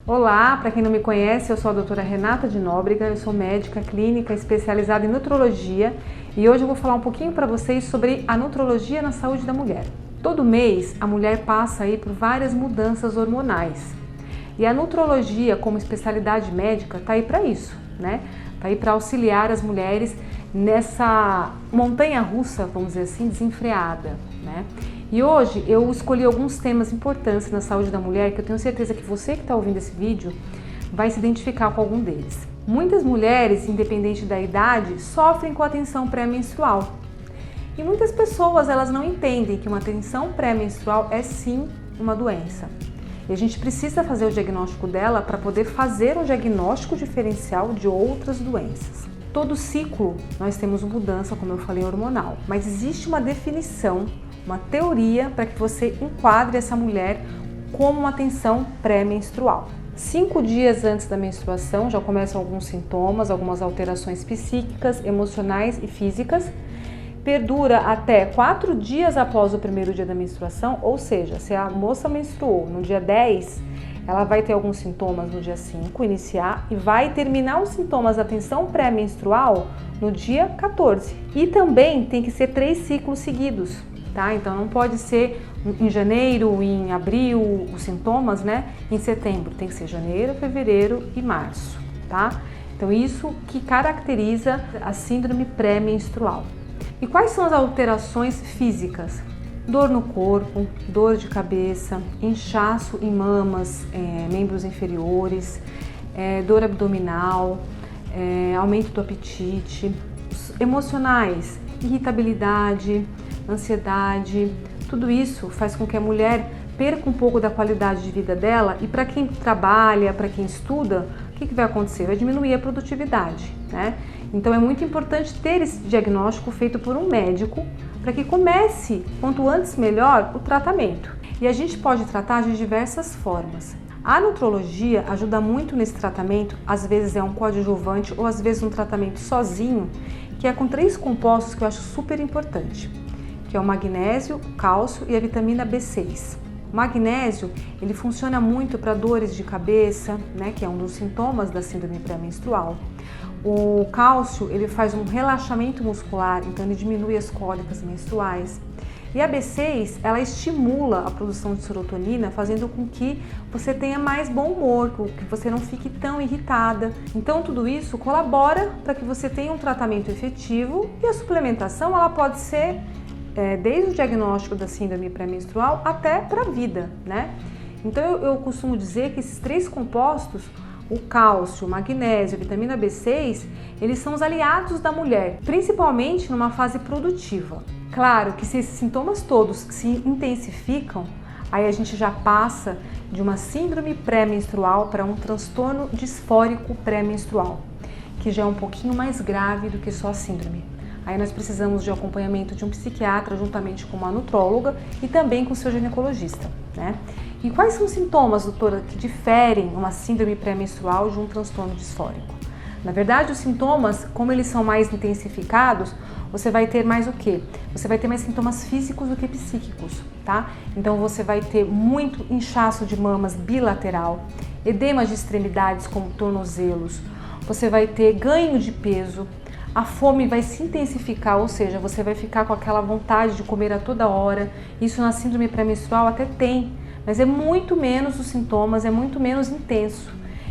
Olá, para quem não me conhece, eu sou a doutora Renata de Nóbrega, eu sou médica clínica especializada em nutrologia e hoje eu vou falar um pouquinho para vocês sobre a nutrologia na saúde da mulher. Todo mês a mulher passa aí por várias mudanças hormonais e a nutrologia como especialidade médica está aí para isso, né? Está aí para auxiliar as mulheres nessa montanha-russa, vamos dizer assim, desenfreada, né? E hoje eu escolhi alguns temas importantes na saúde da mulher que eu tenho certeza que você que está ouvindo esse vídeo vai se identificar com algum deles. Muitas mulheres, independente da idade, sofrem com a tensão pré-menstrual. E muitas pessoas elas não entendem que uma tensão pré-menstrual é sim uma doença. E a gente precisa fazer o diagnóstico dela para poder fazer um diagnóstico diferencial de outras doenças. Todo ciclo nós temos mudança, como eu falei, hormonal, mas existe uma definição, uma teoria para que você enquadre essa mulher como uma tensão pré-menstrual. 5 dias antes da menstruação já começam alguns sintomas, algumas alterações psíquicas, emocionais e físicas. Perdura até 4 dias após o primeiro dia da menstruação, ou seja, se a moça menstruou no dia 10, ela vai ter alguns sintomas no dia 5, iniciar, e vai terminar os sintomas da tensão pré-menstrual no dia 14. E também tem que ser 3 ciclos seguidos, tá? Então não pode ser em janeiro, em abril, os sintomas, né? Em setembro, tem que ser janeiro, fevereiro e março, tá? Então isso que caracteriza a síndrome pré-menstrual. E quais são as alterações físicas? Dor no corpo, dor de cabeça, inchaço em mamas, membros inferiores, dor abdominal, aumento do apetite, emocionais, irritabilidade, ansiedade, tudo isso faz com que a mulher perca um pouco da qualidade de vida dela e para quem trabalha, para quem estuda, o que vai acontecer? Vai diminuir a produtividade, né? Então é muito importante ter esse diagnóstico feito por um médico para que comece, quanto antes melhor, o tratamento. E a gente pode tratar de diversas formas. A nutrologia ajuda muito nesse tratamento, às vezes é um coadjuvante ou às vezes um tratamento sozinho, que é com 3 compostos que eu acho super importante, que é o magnésio, o cálcio e a vitamina B6. O magnésio, ele funciona muito para dores de cabeça, né, que é um dos sintomas da síndrome pré-menstrual. O cálcio, ele faz um relaxamento muscular, então ele diminui as cólicas menstruais. E a B6, ela estimula a produção de serotonina, fazendo com que você tenha mais bom humor, que você não fique tão irritada. Então tudo isso colabora para que você tenha um tratamento efetivo e a suplementação ela pode ser desde o diagnóstico da síndrome pré-menstrual até para a vida, né? Então eu costumo dizer que esses 3 compostos, o cálcio, o magnésio, a vitamina B6, eles são os aliados da mulher, principalmente numa fase produtiva. Claro que se esses sintomas todos se intensificam, aí a gente já passa de uma síndrome pré-menstrual para um transtorno disfórico pré-menstrual, que já é um pouquinho mais grave do que só a síndrome. Aí nós precisamos de acompanhamento de um psiquiatra juntamente com uma nutróloga e também com o seu ginecologista, né? E quais são os sintomas, doutora, que diferem uma síndrome pré-menstrual de um transtorno disfórico? Na verdade, os sintomas, como eles são mais intensificados, você vai ter mais o quê? Você vai ter mais sintomas físicos do que psíquicos, tá? Então você vai ter muito inchaço de mamas bilateral, edemas de extremidades como tornozelos, você vai ter ganho de peso, a fome vai se intensificar, ou seja, você vai ficar com aquela vontade de comer a toda hora. Isso na síndrome pré-menstrual até tem, mas é muito menos os sintomas, é muito menos intenso.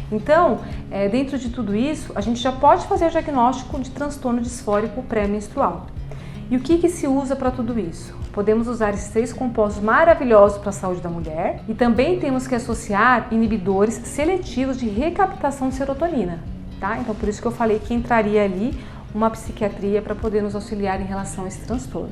Então, dentro de tudo isso, a gente já pode fazer o diagnóstico de transtorno disfórico pré-menstrual. E o que se usa para tudo isso? Podemos usar esses 3 compostos maravilhosos para a saúde da mulher e também temos que associar inibidores seletivos de recaptação de serotonina, tá? Então, por isso que eu falei que entraria ali uma psiquiatria para poder nos auxiliar em relação a esse transtorno.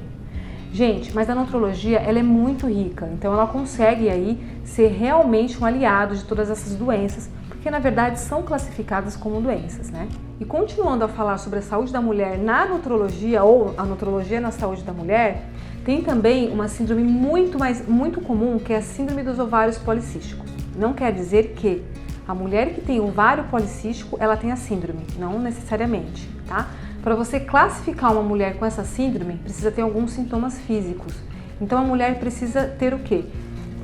Gente, mas a nutrologia ela é muito rica, então ela consegue aí ser realmente um aliado de todas essas doenças, porque na verdade são classificadas como doenças, né? E continuando a falar sobre a saúde da mulher na nutrologia ou a nutrologia na saúde da mulher, tem também uma síndrome muito comum, que é a síndrome dos ovários policísticos. Não quer dizer que a mulher que tem ovário policístico, ela tem a síndrome, não necessariamente, tá? Para você classificar uma mulher com essa síndrome, precisa ter alguns sintomas físicos. Então a mulher precisa ter o quê?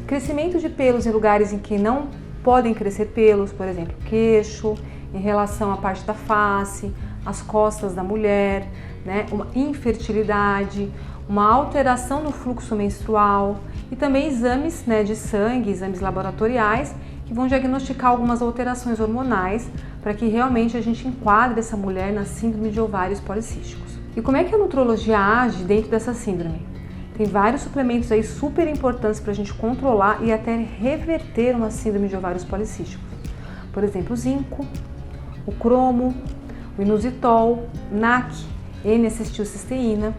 Crescimento de pelos em lugares em que não Podem crescer pelos, por exemplo, queixo, em relação à parte da face, as costas da mulher, né? Uma infertilidade, uma alteração no fluxo menstrual e também exames, né, de sangue, exames laboratoriais que vão diagnosticar algumas alterações hormonais para que realmente a gente enquadre essa mulher na síndrome de ovários policísticos. E como é que a nutrologia age dentro dessa síndrome? Tem vários suplementos aí super importantes para a gente controlar e até reverter uma síndrome de ovários policísticos. Por exemplo, o zinco, o cromo, o inositol, NAC, N-acetilcisteína,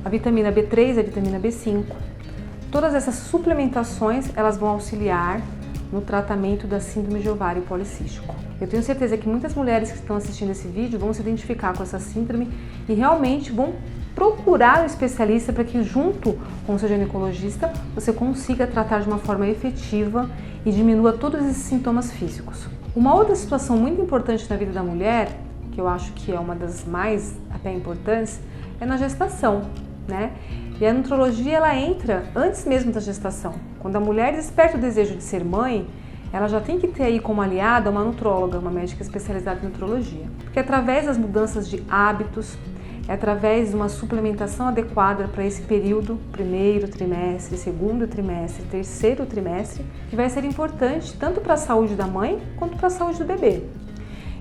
a vitamina B3 e a vitamina B5. Todas essas suplementações, elas vão auxiliar no tratamento da síndrome de ovário policístico. Eu tenho certeza que muitas mulheres que estão assistindo esse vídeo vão se identificar com essa síndrome e realmente vão procurar um especialista para que, junto com o seu ginecologista, você consiga tratar de uma forma efetiva e diminua todos esses sintomas físicos. Uma outra situação muito importante na vida da mulher, que eu acho que é uma das mais até importantes, é na gestação, né? E a nutrologia, ela entra antes mesmo da gestação. Quando a mulher desperta o desejo de ser mãe, ela já tem que ter aí como aliada uma nutróloga, uma médica especializada em nutrologia. Porque através das mudanças de hábitos, é através de uma suplementação adequada para esse período, primeiro trimestre, segundo trimestre, terceiro trimestre, que vai ser importante tanto para a saúde da mãe quanto para a saúde do bebê.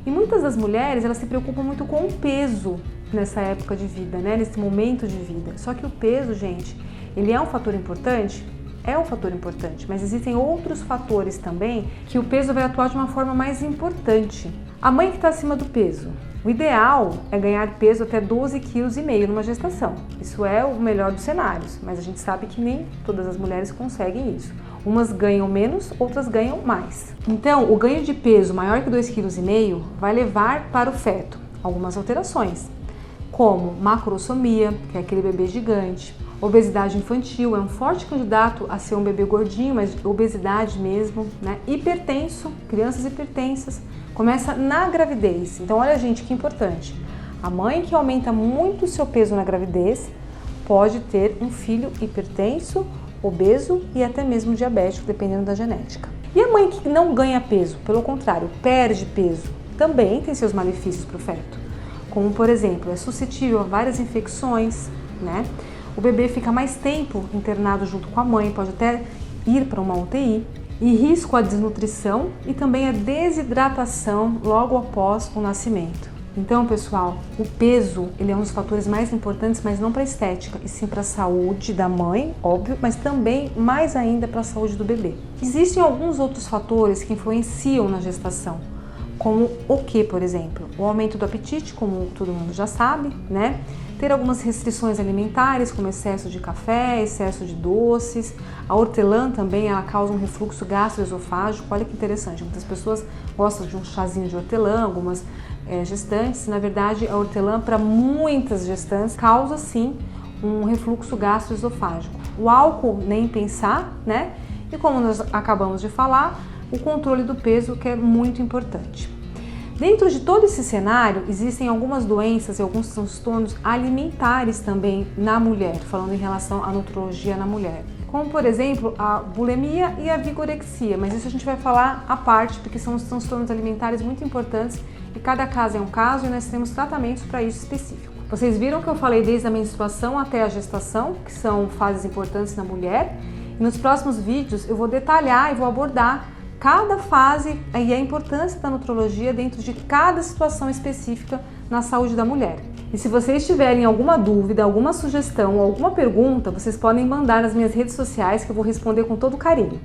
E muitas das mulheres, elas se preocupam muito com o peso nessa época de vida, né? Nesse momento de vida. Só que o peso, gente, ele é um fator importante? É um fator importante, mas existem outros fatores também que o peso vai atuar de uma forma mais importante. A mãe que está acima do peso, o ideal é ganhar peso até 12,5 kg numa gestação. Isso é o melhor dos cenários, mas a gente sabe que nem todas as mulheres conseguem isso. Umas ganham menos, outras ganham mais. Então, o ganho de peso maior que 2,5 kg vai levar para o feto algumas alterações, como macrosomia, que é aquele bebê gigante, obesidade infantil, é um forte candidato a ser um bebê gordinho, mas obesidade mesmo, né? Hipertenso, crianças hipertensas, começa na gravidez. Então, olha, gente, que importante. A mãe que aumenta muito o seu peso na gravidez pode ter um filho hipertenso, obeso e até mesmo diabético, dependendo da genética. E a mãe que não ganha peso, pelo contrário, perde peso, também tem seus malefícios para o feto. Como, por exemplo, é suscetível a várias infecções, né? O bebê fica mais tempo internado junto com a mãe, pode até ir para uma UTI. E risco à desnutrição e também à desidratação logo após o nascimento. Então, pessoal, o peso, ele é um dos fatores mais importantes, mas não para a estética, e sim para a saúde da mãe, óbvio, mas também mais ainda para a saúde do bebê. Existem alguns outros fatores que influenciam na gestação, como o que, por exemplo? O aumento do apetite, como todo mundo já sabe, né? Ter algumas restrições alimentares, como excesso de café, excesso de doces. A hortelã também, ela causa um refluxo gastroesofágico. Olha que interessante, muitas pessoas gostam de um chazinho de hortelã, algumas gestantes. Na verdade, a hortelã, para muitas gestantes, causa sim um refluxo gastroesofágico. O álcool, nem pensar, né? E como nós acabamos de falar, o controle do peso, que é muito importante. Dentro de todo esse cenário, existem algumas doenças e alguns transtornos alimentares também na mulher, falando em relação à nutrologia na mulher. Como, por exemplo, a bulimia e a vigorexia, mas isso a gente vai falar à parte, porque são os transtornos alimentares muito importantes e cada caso é um caso e nós temos tratamentos para isso específico. Vocês viram que eu falei desde a menstruação até a gestação, que são fases importantes na mulher, e nos próximos vídeos eu vou detalhar e vou abordar cada fase e a importância da nutrologia dentro de cada situação específica na saúde da mulher. E se vocês tiverem alguma dúvida, alguma sugestão ou alguma pergunta, vocês podem mandar nas minhas redes sociais que eu vou responder com todo carinho.